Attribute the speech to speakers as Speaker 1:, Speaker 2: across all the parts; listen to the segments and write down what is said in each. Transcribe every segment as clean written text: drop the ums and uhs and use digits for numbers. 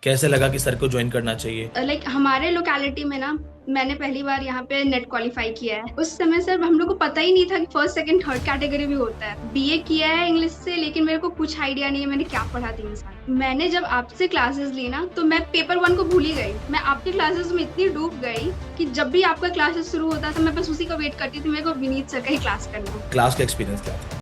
Speaker 1: कैसे लगा कि सर को ज्वाइन करना चाहिए?
Speaker 2: हमारे लोकेलिटी में ना मैंने पहली बार यहाँ पे नेट क्वालिफाई किया है। उस समय सर हम लोग को पता ही नहीं था कि फर्स्ट सेकंड थर्ड कैटेगरी भी होता है। बीए किया है इंग्लिश से, लेकिन मेरे को कुछ आइडिया नहीं है मैंने क्या पढ़ा 3 साल। मैंने जब आपसे क्लासेस ली ना तो मैं पेपर वन को भूल ही गई। मैं आपके क्लासेस में इतनी डूब गई कि जब भी आपका क्लासेस शुरू होता था मैं बस उसी का वेट करती थी, मेरे को विनीत सर का ही क्लास करना है।
Speaker 1: क्लास का एक्सपीरियंस क्या था?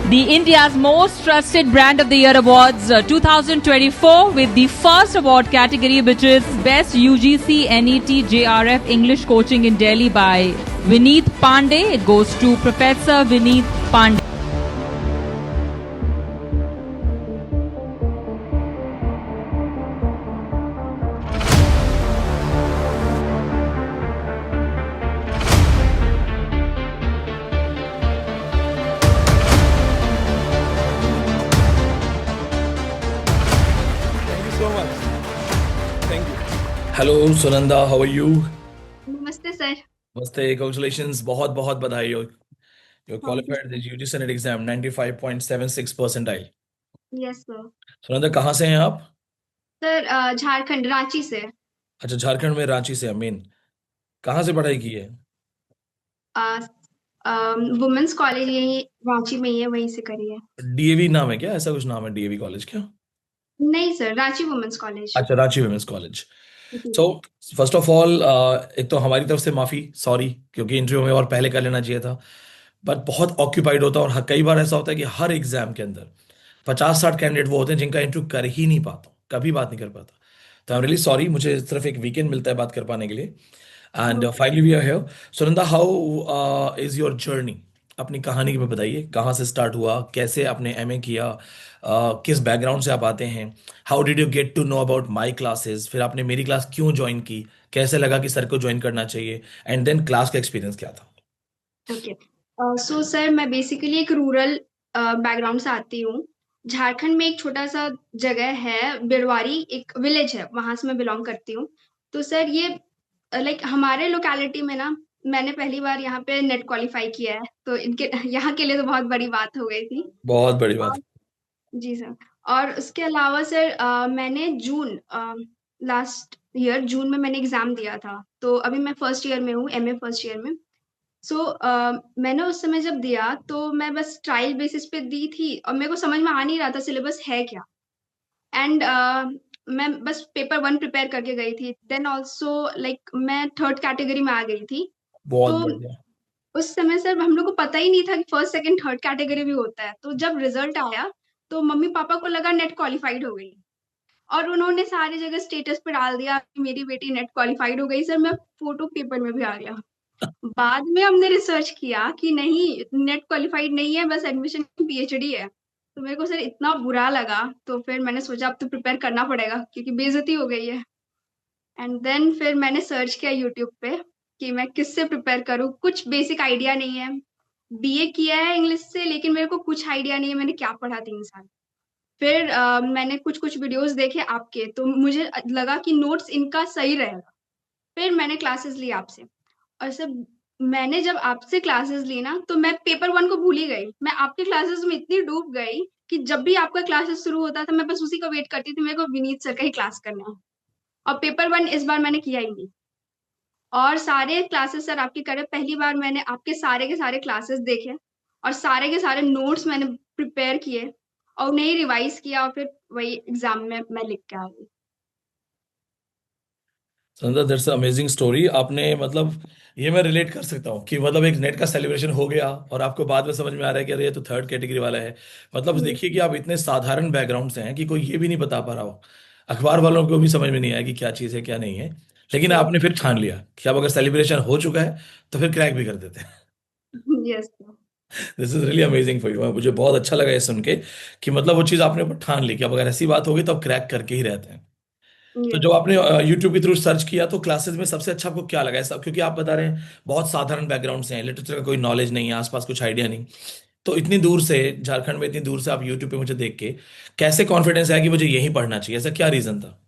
Speaker 3: The India's Most Trusted Brand of the Year Awards 2024 with the first award category, which is Best UGC NET JRF English Coaching in Delhi by Vineet Pandey. It goes to Professor Vineet Pandey.
Speaker 1: Thank you so much. Thank you. Hello Sunanda, how are you?
Speaker 2: Namaste sir.
Speaker 1: Namaste, congratulations, बहुत बहुत बधाई हो। You
Speaker 2: thank you
Speaker 1: qualified
Speaker 2: sir.
Speaker 1: The UGC NET exam 95.76 percentile.
Speaker 2: Yes sir.
Speaker 1: Sunanda, कहाँ से हैं आप?
Speaker 2: Sir Jharkhand Ranchi से।
Speaker 1: अच्छा, झारखंड में रांची से, मेन। कहाँ से पढ़ाई की है?
Speaker 2: वुमेन्स कॉलेज यही रांची में ही है, वहीं से करी है।
Speaker 1: डीएवी नाम है क्या? ऐसा कुछ नाम है डीएवी कॉलेज क्या?
Speaker 2: नहीं सर, रांची वुमेन्स कॉलेज।
Speaker 1: अच्छा, रांची वुमेन्स कॉलेज।
Speaker 2: जी
Speaker 1: so
Speaker 2: sir.
Speaker 1: First of all, एक तो हमारी तरफ से माफी, सॉरी, क्योंकि इंटरव्यू में और पहले कर लेना चाहिए था। बट बहुत ऑक्यूपाइड होता है, और कई बार ऐसा होता है कि हर एग्जाम के अंदर 50-60 कैंडिडेट वो होते हैं जिनका इंटरव्यू कर ही नहीं पाता हूं, कभी बात नहीं कर पाता। तो आई एम रियली सॉरी, मुझे सिर्फ एक वीकेंड मिलता है बात कर पाने के लिए। And
Speaker 2: no
Speaker 1: finally we are here. Sunanda, how is your journey? अपनी कहानी में बताइए, कहाँ से स्टार्ट हुआ, कैसे आपने एमए किया, किस बैकग्राउंड से आप आते हैं, how did you get to know about my classes, फिर आपने मेरी क्लास क्यों ज्वाइन की, कैसे लगा कि सर को ज्वाइन करना चाहिए, एंड देन क्लास का एक्सपीरियंस क्या था?
Speaker 2: ओके। सो सर मैं बेसिकली एक रूरल बैकग्राउंड से आती हूँ। झारखंड में एक छोटा सा जगह है बिरवारी, एक विलेज है, वहां से मैं बिलोंग करती हूँ। तो सर ये हमारे लोकेलिटी में ना मैंने पहली बार यहाँ पे नेट क्वालिफाई किया है, तो इनके यहाँ के लिए तो बहुत बड़ी बात हो गई थी।
Speaker 1: बहुत बड़ी बात।
Speaker 2: और जी सर। और उसके अलावा सर मैंने जून लास्ट ईयर जून में मैंने एग्जाम दिया था, तो अभी मैं फर्स्ट ईयर में हूँ, एमए फर्स्ट ईयर में। सो मैंने उस समय जब दिया तो मैं बस ट्रायल बेसिस पे दी थी और मेरे को समझ में आ नहीं रहा था सिलेबस है क्या। एंड मैं बस पेपर वन प्रिपेयर करके गई थी, देन ऑल्सो मैं थर्ड कैटेगरी में आ गई थी।
Speaker 1: बहुत
Speaker 2: तो
Speaker 1: बढ़िया।
Speaker 2: उस समय सर हम लोग को पता ही नहीं था कि फर्स्ट सेकंड थर्ड कैटेगरी भी होता है। तो जब रिजल्ट आया तो मम्मी पापा को लगा नेट क्वालिफाइड हो गई, और उन्होंने सारी जगह स्टेटस पे डाल दिया कि मेरी बेटी नेट क्वालिफाइड हो गई। सर मैं फोटो पेपर में भी आ गया। बाद में हमने रिसर्च किया कि नहीं, नेट क्वालिफाइड नहीं है, बस एडमिशन की पीएचडी है। तो मेरे को सर इतना बुरा लगा, तो फिर मैंने सोचा अब तो प्रिपेयर करना पड़ेगा क्योंकि बेइज्जती हो गई है। एंड देन फिर मैंने सर्च किया यूट्यूब पे कि मैं किससे प्रिपेयर करूँ, कुछ बेसिक आइडिया नहीं है। बीए किया है इंग्लिश से, लेकिन मेरे को कुछ आइडिया नहीं है मैंने क्या पढ़ा 3 साल। फिर मैंने कुछ कुछ वीडियोस देखे आपके, तो मुझे लगा कि नोट्स इनका सही रहेगा। फिर मैंने क्लासेस ली आपसे। और सर मैंने जब आपसे क्लासेस ली ना तो मैं पेपर वन को भूल ही गई। मैं आपके क्लासेस में इतनी डूब गई कि जब भी आपका क्लासेस शुरू होता था मैं बस उसी का वेट करती थी, मेरे को विनीत सर का ही क्लास करना है। और पेपर वन इस बार मैंने किया ही नहीं, और सारे क्लासेस सर आपके करे। पहली बार मैंने आपके सारे के सारे क्लासेस देखे और सारे के सारे नोट्स मैंने प्रिपेयर किए और उन्हें ही रिवाइज किया, और फिर वही एग्जाम में मैं लिख के आ गई।
Speaker 1: संदर, दैट्स अमेजिंग स्टोरी। आपने मतलब, ये मैं रिलेट कर सकता हूँ कि मतलब एक नेट का सेलिब्रेशन हो गया और आपको बाद में समझ में आ रहा है कि अरे ये तो थर्ड कैटेगरी वाला है। मतलब
Speaker 2: हम्म।
Speaker 1: देखिए कि आप इतने साधारण बैकग्राउंड से हैं कि कोई ये भी नहीं बता पा रहा हो, अखबार वालों को भी समझ में नहीं आया कि क्या चीज़ है क्या नहीं है। लेकिन आपने फिर ठान लिया कि अब अगर सेलिब्रेशन हो चुका है तो फिर क्रैक भी कर देते हैं।
Speaker 2: Yes.
Speaker 1: This is really amazing for you. मुझे बहुत अच्छा लगा ये सुन के कि मतलब वो चीज़ आपने ऊपर ठान ली कि अब अगर ऐसी बात होगी तो अब क्रैक करके ही रहते हैं। तो
Speaker 2: यस।
Speaker 1: जब आपने यूट्यूब के थ्रू सर्च किया तो क्लासेस में सबसे अच्छा आपको क्या लगा ऐसा, क्योंकि आप बता रहे हैं बहुत साधारण बैकग्राउंड से हैं, लिटरेचर का कोई नॉलेज नहीं है, आसपास कुछ आइडिया नहीं, तो इतनी दूर से, झारखंड में इतनी दूर से आप यूट्यूब पे मुझे देख के कैसे कॉन्फिडेंस है कि मुझे यही पढ़ना चाहिए, ऐसा क्या रीजन था?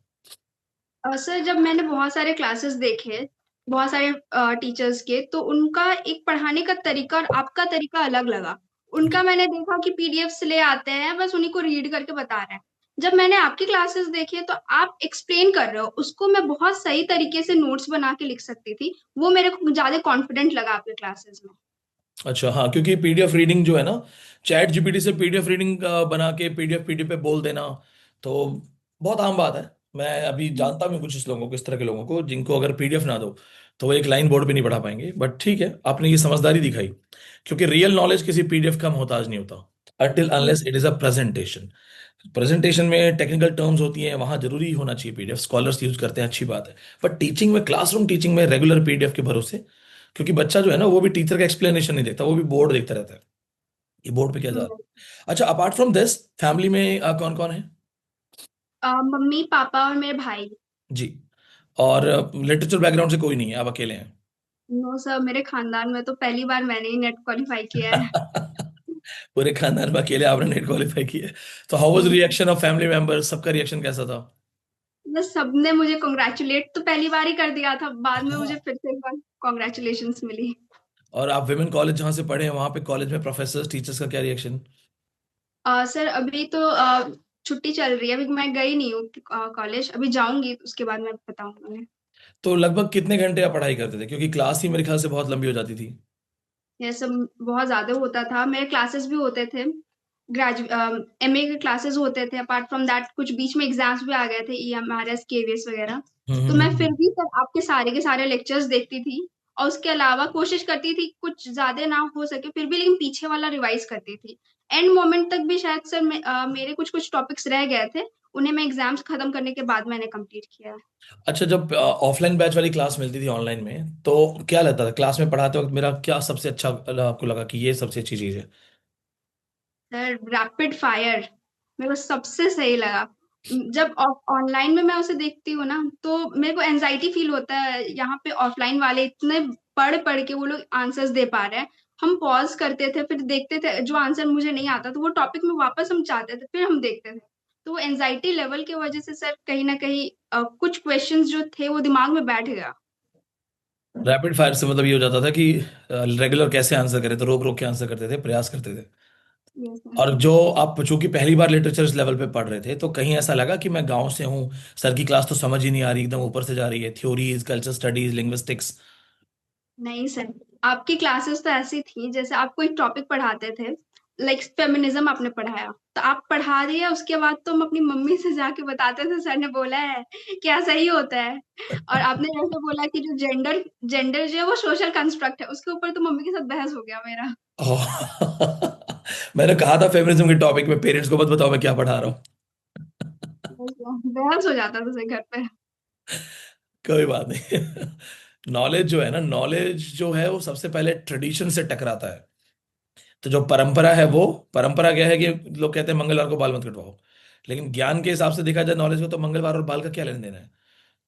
Speaker 2: सर जब मैंने बहुत सारे क्लासेस देखे, बहुत सारे टीचर्स के, तो उनका एक पढ़ाने का तरीका और आपका तरीका अलग लगा। उनका मैंने देखा कि पीडीएफ्स ले आते हैं, बस उन्हीं को रीड करके बता रहे हैं। जब मैंने आपकी क्लासेस देखे तो आप एक्सप्लेन कर रहे हो उसको, मैं बहुत सही तरीके से नोट्स बना के लिख सकती थी। वो मेरे को ज्यादा कॉन्फिडेंट लगा आपके क्लासेस में।
Speaker 1: अच्छा, हाँ, क्योंकि पीडीएफ रीडिंग जो है ना, चैट जीपीटी से पीडीएफ रीडिंग बना के पीडीएफ पीडीएफ पे बोल देना, तो बहुत आम बात है। मैं अभी जानता भी हूँ कुछ इस लोगों को, इस तरह के लोगों को जिनको अगर पीडीएफ ना दो तो वो एक लाइन बोर्ड पे नहीं पढ़ा पाएंगे, बट ठीक है, आपने ये समझदारी दिखाई, क्योंकि रियल नॉलेज किसी पीडीएफ का मोहताज नहीं होता, until unless it is a presentation. Presentation में टेक्निकल टर्म्स होती हैं, वहां जरूरी होना चाहिए पीडीएफ, स्कॉलर्स यूज करते हैं, अच्छी बात है। बट टीचिंग में, क्लासरूम टीचिंग में रेगुलर पीडीएफ के भरोसे, क्योंकि बच्चा जो है ना वो भी टीचर का एक्सप्लेनेशन नहीं देखता, वो भी बोर्ड देखता रहता है, ये बोर्ड पे क्या जा रहा है। अच्छा, अपार्ट फ्रॉम दिस फैमिली में कौन कौन है?
Speaker 2: मम्मी पापा और मेरे भाई।
Speaker 1: जी। और लिटरेचर बैकग्राउंड से कोई नहीं है, आप अकेले हैं?
Speaker 2: नो सर, मेरे खानदान में तो पहली बार मैंने ही नेट क्वालिफाई किया है।
Speaker 1: पूरे खानदान में अकेले आपने नेट क्वालिफाई किया है। तो how was reaction of family members, सबका रिएक्शन कैसा था?
Speaker 2: बस सबने मुझे कॉन्ग्रेचुलेट तो पहली बार ही कर दिया था, बाद में मुझे
Speaker 1: हाँ।
Speaker 2: फिर से एक बार कॉन्ग्रेचुलेशंस मिली।
Speaker 1: और आप विमेन कॉलेज जहाँ से पढ़े हैं, वहाँ पे कॉलेज में प्रोफेसर टीचर्स का क्या रिएक्शन?
Speaker 2: सर अभी तो छुट्टी चल रही है, अभी मैं गई नहीं हूँ कॉलेज, अभी जाऊंगी उसके बाद मैं बताऊंगा उन्हें।
Speaker 1: तो लगभग कितने घंटे आप पढ़ाई करते थे, क्योंकि क्लास ही मेरे ख्याल से बहुत लंबी हो जाती थी।
Speaker 2: ये सब बहुत ज्यादा होता था, मेरे क्लासेस भी होते थे, एमए के क्लासेस होते थे, अपार्ट फ्रॉम दैट कुछ बीच में एग्जाम्स भी आ गए थे, ईएमआरएस केवीएस वगैरह।
Speaker 1: हम्म
Speaker 2: तो
Speaker 1: हम्म,
Speaker 2: मैं
Speaker 1: हम्म।
Speaker 2: फिर भी सर आपके सारे के सारे लेक्चर्स देखती थी, और उसके अलावा कोशिश करती थी कुछ ज्यादा ना हो सके फिर भी, लेकिन पीछे वाला रिवाइज करती थी। एंड मोमेंट तक भी शायद सर मेरे कुछ कुछ टॉपिक्स रह गए थे, उन्हें मैं एग्जाम्स खत्म करने के बाद मैंने कंप्लीट किया है।
Speaker 1: अच्छा, जब ऑफलाइन बैच वाली क्लास मिलती थी ऑनलाइन में, तो क्या लगता था क्लास में पढ़ाते वक्त, मेरा क्या सबसे अच्छा आपको लगा कि ये सबसे अच्छी चीज है?
Speaker 2: सर रैपिड फायर मेरे को सबसे सही लगा। जब ऑनलाइन में मैं उसे देखती हूँ ना, तो मेरे को एनजाइटी फील होता है, यहाँ पे ऑफलाइन वाले इतने पढ़ पढ़ के वो लोग आंसर्स दे पा रहे हैं। हम पॉज करते थे, फिर देखते थे, जो आंसर मुझे नहीं आता तो वो टॉपिक में वापस हम चाहते थे, फिर हम देखते थे। तो वो एनजाइटी लेवल की वजह से सर कहीं ना कहीं कुछ क्वेश्चंस जो थे वो दिमाग में बैठ गया।
Speaker 1: रैपिड फायर से मतलब ये हो जाता था कि रेगुलर कैसे आंसर करें, तो रोक रोक के आंसर करते थे, प्रयास करते थे।
Speaker 2: Yes sir.
Speaker 1: और जो आप चूंकि पहली बार लिटरेचर इस लेवल पे पढ़ रहे थे, तो कहीं ऐसा लगा कि मैं गांव से हूँ, सर की क्लास तो समझ ही नहीं आ रही, एकदम ऊपर से जा रही है, थ्योरीज, कल्चर स्टडीज, लिंग्विस्टिक्स?
Speaker 2: नहीं सर, आपकी क्लासेस तो ऐसी थी जैसे आप कोई टॉपिक पढ़ाते थे, लाइक फेमिनिज्म आपने पढ़ाया, तो आप पढ़ा दिया, उसके बाद तो हम अपनी मम्मी से जाके बताते थे सर ने बोला है क्या सही होता है। और आपने जैसे बोला कि जो जेंडर जेंडर जो है वो सोशल कंस्ट्रक्ट है, उसके ऊपर तो मम्मी के साथ बहस हो गया मेरा।
Speaker 1: मैंने कहा था फेमिनिज्म के टॉपिक में पेरेंट्स को मत बताओ मैं क्या पढ़ा रहा हूँ।
Speaker 2: बहस हो जाता था सर घर पे।
Speaker 1: कोई बात नहीं। नॉलेज जो है ना, नॉलेज जो है वो सबसे पहले ट्रेडिशन से टकराता है। तो जो परंपरा है, वो परंपरा क्या है कि लोग कहते हैं मंगलवार को बाल मत कटवाओ, लेकिन ज्ञान के हिसाब से देखा जाए नॉलेज को, तो मंगलवार और बाल का क्या लेना देना है?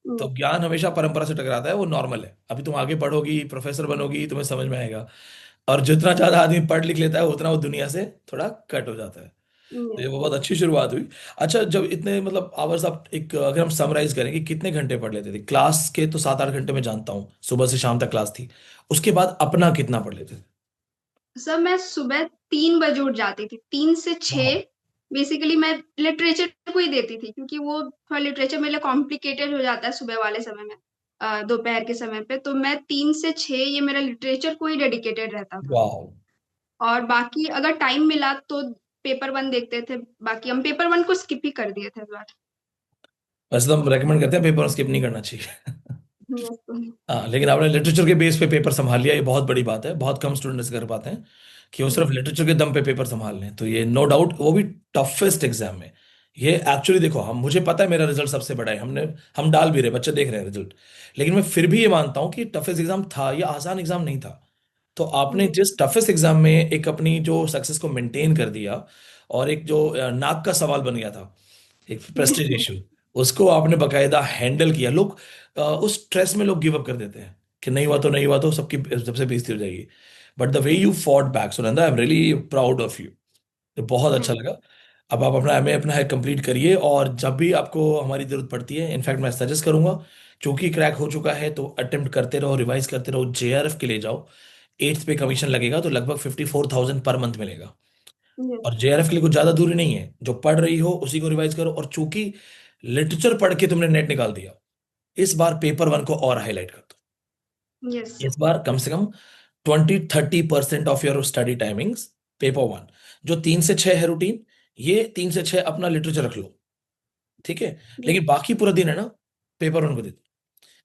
Speaker 1: तो ज्ञान हमेशा परंपरा से टकराता है, वो नॉर्मल है। अभी तुम आगे पढ़ोगी, प्रोफेसर बनोगी, तुम्हें समझ में आएगा। और जितना ज्यादा आदमी पढ़ लिख लेता है उतना वो दुनिया से थोड़ा कट हो जाता है। तो ये बहुत अच्छी शुरुआत हुई। अच्छा, जब इतने मतलब आवर्स, आप एक अगर हम समराइज करें कि कितने घंटे पढ़ लेते थे क्लास के, तो 7-8 घंटे में जानता हूँ, सुबह से शाम तक क्लास थी, उसके बाद अपना कितना पढ़ लेते थे?
Speaker 2: सर मैं सुबह 3 बजे उठ जाती थी, 3 से 6। बेसिकली मैं लिटरेचर को ही देती थी, क्योंकि वो थोड़ा लिटरेचर मेरे लिए कॉम्प्लिकेटेड हो जाता है सुबह वाले समय में, दोपहर के समय पे। तो मैं 3 से 6 ये मेरा लिटरेचर को ही डेडिकेटेड रहता था।
Speaker 1: वाह।
Speaker 2: और बाकी अगर टाइम मिला तो पेपर वन देखते थे, बाकी हम पेपर वन को स्किप ही कर दिए थे इस बार।
Speaker 1: वैसे तो हम रेकमेंड करते हैं पेपर स्किप नहीं करना चाहिए।
Speaker 2: Yes, तो
Speaker 1: हाँ, लेकिन आपने लिटरेचर के बेस पे पेपर संभाल लिया, ये बहुत बड़ी बात है, बहुत कम स्टूडेंट्स कर पाते हैं कि वो सिर्फ लिटरेचर के दम पे पेपर संभाल लें, तो ये नो डाउट, वो भी टफेस्ट एग्जाम में। ये एक्चुअली देखो, हम, मुझे पता है मेरा रिजल्ट सबसे बड़ा है, हम डाल भी रहे, बच्चे देख रहे हैं रिजल्ट, लेकिन मैं फिर भी ये मानता हूँ कि टफेस्ट एग्जाम था, ये आसान एग्जाम नहीं था। तो आपने जिस टफेस्ट एग्जाम में एक अपनी जो सक्सेस को मेंटेन कर दिया, और एक जो नाक का सवाल बन गया था, एक प्रेस्टीज इशू, उसको आपने बकायदा हैंडल किया। लोग उस स्ट्रेस में लोग गिव अप कर देते हैं कि नहीं हुआ तो नहीं हुआ, तो सबकी सबसे बेइज्जती हो जाएगी। But the way you fought back Sunanda, I am really proud of you. तो बहुत अच्छा
Speaker 2: थैंक
Speaker 1: लगा। अब आप अपना एमए अपना है कंप्लीट करिए, और जब भी आपको हमारी जरूरत पड़ती है, इनफैक्ट मैं सजेस्ट करूंगा, क्योंकि क्रैक हो चुका है तो अटेम्प्ट करते रहो, रिवाइज करते रहो, जेआरएफ के लिए जाओ। एट्थ पे कमीशन लगेगा तो लगभग 54,000 पर मंथ मिलेगा।
Speaker 2: यस
Speaker 1: और जेआरएफ के लिए कुछ ज्यादा दूरी नहीं है, जो पढ़ रही हो उसी को रिवाइज करो। और चूंकि लिटरेचर पढ़ के तुमने नेट निकाल दिया, इस बार पेपर वन को और हाईलाइट कर दो।
Speaker 2: यस
Speaker 1: इस बार कम से कम 20-30% of your study timings paper one. जो 3 से 6 है रूटीन, ये 3 से 6 अपना लिटरेचर रख लो, ठीक है। लेकिन बाकी पूरा दिन है ना, पेपर वन को दे दो।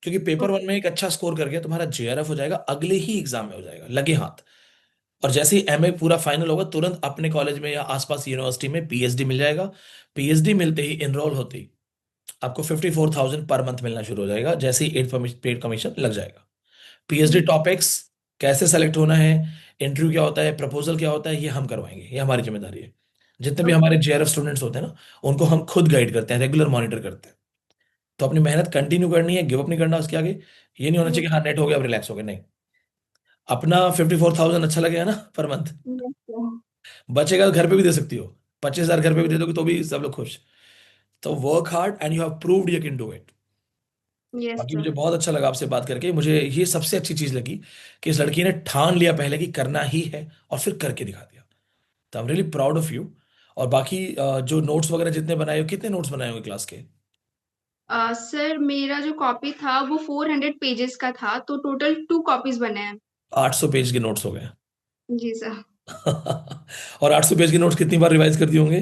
Speaker 1: क्योंकि पेपर वन में एक अच्छा स्कोर करके तुम्हारा जेआरएफ हो जाएगा, अगले ही एग्जाम में हो जाएगा लगे हाथ। और जैसे ही एमए पूरा फाइनल होगा, तुरंत अपने कॉलेज में या आसपास यूनिवर्सिटी में पीएचडी मिल जाएगा। पीएचडी मिलते ही, इनरोल होते ही, आपको 54,000 पर मंथ मिलना शुरू हो जाएगा, जैसे ही एट पेड कमीशन लग जाएगा। पीएचडी टॉपिक्स, कैसे सेलेक्ट होना है, इंटरव्यू क्या होता है, प्रपोजल क्या होता है, ये हम करवाएंगे, ये हमारी जिम्मेदारी है। जितने भी हमारे
Speaker 2: ओके
Speaker 1: जेआरएफ स्टूडेंट्स होते हैं ना, उनको हम खुद गाइड करते हैं, रेगुलर मॉनिटर करते हैं। तो अपनी मेहनत कंटिन्यू करनी है, गिव अप नहीं करना उसके आगे। ये नहीं होना चाहिए कि हाँ नेट हो गया अब रिलैक्स हो गया, नहीं। अपना 54,000 अच्छा लगेगा ना पर मंथ,
Speaker 2: यस
Speaker 1: बचेगा तो घर पे भी दे सकती हो। 25,000 घर पे भी दे दोगे तो भी सब लोग खुश। तो work hard and you have proved you can do it.
Speaker 2: Yes
Speaker 1: बाकी
Speaker 2: सर
Speaker 1: मुझे बहुत अच्छा लगा आपसे बात करके। मुझे ये सबसे अच्छी चीज लगी कि इस लड़की ने ठान लिया पहले कि करना ही है, और फिर करके दिखा दिया। तो I am really proud of you. और बाकी जो नोट्स वगैरह जितने बनाए हो, कितने नोट्स बनाए होंगे क्लास के?
Speaker 2: सर मेरा जो कॉपी था वो 400 पेजेस का था, तो टोटल 2 कॉपीज बने हैं।
Speaker 1: 800 पेज के नोट्स हो गए।
Speaker 2: जी सर।
Speaker 1: और 800 पेज के नोट्स कितनी बार रिवाइज कर दिए होंगे?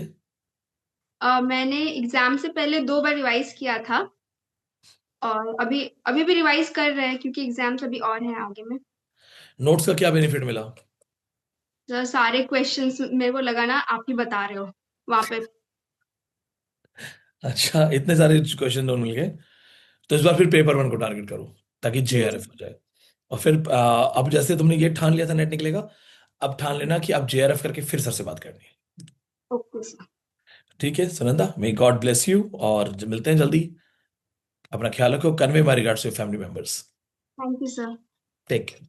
Speaker 2: मैंने एग्जाम से पहले 2 बार रिवाइज किया था, और अभी अभी भी रिवाइज कर रहे हैं क्योंकि एग्जाम्स अभी और हैं आगे में।
Speaker 1: नोट्स का क्या बेनिफिट मिला?
Speaker 2: सर सारे क्वेश्चंस मेरे को लगा ना आप ही बता रहे हो वहां पे।
Speaker 1: अच्छा, इतने सारे क्वेश्चन नोट मिल गए। तो इस बार फिर पेपर वन को टारगेट करो, ताकि
Speaker 2: यस
Speaker 1: जेआरएफ हो जाए। और फिर अब जैसे तुमने ये ठान लिया था नेट निकलेगा, अब ठान लेना कि अब जेआरएफ करके फिर सर से बात करनी है।
Speaker 2: Okay sir.
Speaker 1: ठीक है Sunanda, may God bless you, और मिलते हैं जल्दी। अपना ख्याल रखो, convey my regards to family members.
Speaker 2: Thank you sir.
Speaker 1: Take care.